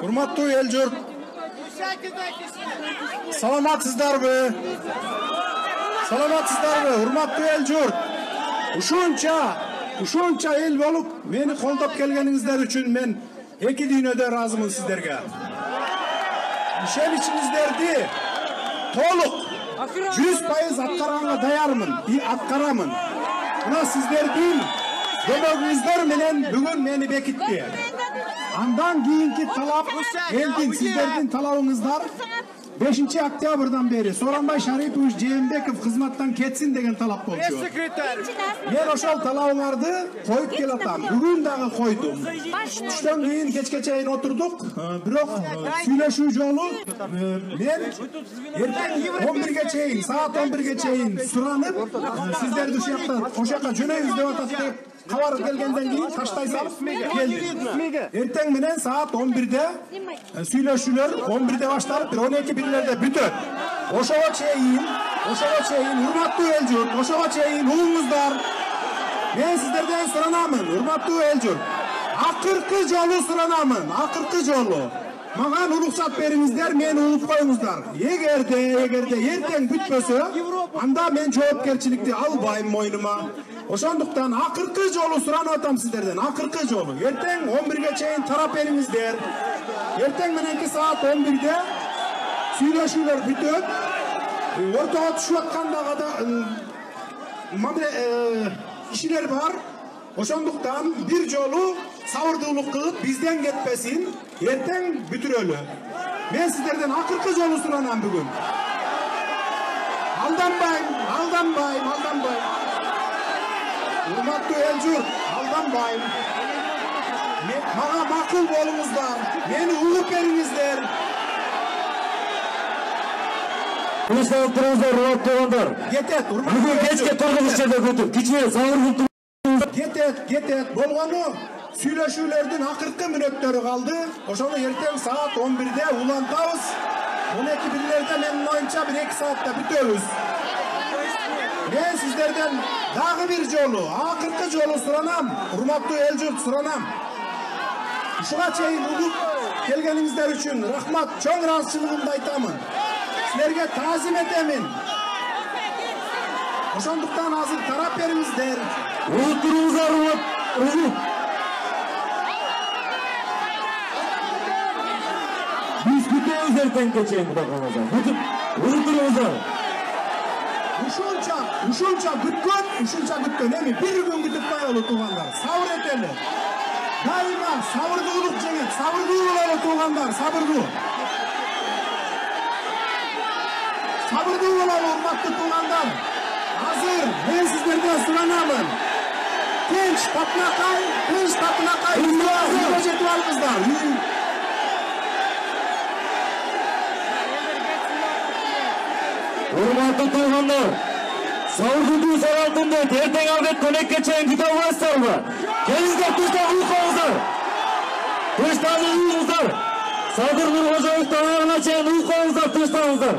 Урматтуу эл журт. Саламатсыздарбы? Урматтуу эл журт. Ушунча эл болуп, мени колдоп келгениңиздер үчүн мен эки дүйнөдө ыраазымын сиздерге. Ишеничиңиздерди толук 100% аткарганга даярмын, аткарамын. Мына сиздердин көмөгүңүздөр менен бүгүн мени бекитти. Андан кийинки талап элдин сиздердин талабыңыздар 5 октябрдан бери Сооронбай Шарипович Жээнбеков кызматтан кетсин деген талап болчу. Мен ошол талабыңарды коюп келатам. Бүгүн дагы койдум. Түштөн кийин кечке чейин отурдук. Бирок сүйлөшүү жолу мен эртең 11ге чейин, саат 11ге чейин суранып, сиздерди ошол жака жөнөйбүз деп атат деп кабар келгенден кийин таштай салып келдим. Эртең менен саат 11де сүйлөшүүлөр 11де башталып 12-1лерде бүтөт. Ошого чейин урматтуу эл журт, ошого чейин угуңуздар. Мен сиздерден суранамын, урматтуу эл журт. Акыркы жолу суранамын, акыркы жолу. Маған уруксат бериңиздер, мени угуп коюңуздар. Эгерде эртең бүтпөсө, анда мен жоопкерчиликти албайм мойнума. Ошондуктан акыркы жолу суранып атам сиздерден, акыркы жолу. Эртең 11ге чейин тарап бериңиздер. Эртең мененки саат 11де сүйлөшүүлөр бүтөт. Ортого түшүп аткандагы да кишилер бар. Ошондуктан бир жолу сабырдуулук кылып бизден кетпесин, эртең бүтүрөлү. Мен сиздерден акыркы жолу суранам бүгүн. Алданбайм. Урматтуу эл журт, алданбайм. Мага макул болуңуздар, мени угуп бериңиздер. Кылычтан туруңуздар, урматтуугандар. Кетет, Бүгүн кечке тургуз жерде бүтүп, кичине сабыр Кетет. Болгону сүйлөшүүлөрдүн акыркы мүнөттөрү калды. Ошону эртең саат 11де улантабыз. 12-1лерде менин оюмча 1-2 саатта бүтөбүз. Мен сиздерден дагы бир жолу, акыркы жолу суранам, урматтуу эл журт суранам. Ушуга чейин угуп келгениңиздер үчүн рахмат, чоң ыраазычылыгымды айтамын. Силерге таазим этемин. Ошондуктан азыр тарап бериңиздер. Угуп туруңуздар, угуп. Биз бүтөбүз эртеңге чейин Кудай кааласа. Бүтүп, угуп туруңуздар. Ушунча күткөн. Эми бир күн күтүп койголи туугандар. Сабыр этели. Дайыма сабырдуулук жеңет. Сабырдуу бололу туугандар, сабырдуу. Сабырдуу бололу урматтуу туугандар. Азыр мен сиздерден суранамын. Тынч татынакай. Үйгө жетип алыңыздар. Урматтуу туугандар, сабырдуу саралтында эртең албет көнекке чейин күтө аласыздарбы? Келиңиздер, тыштан уйкуңуздар. Сабыр Нуркожоевдун аяғына чейин уйкуңуздар, тыштаңыздар.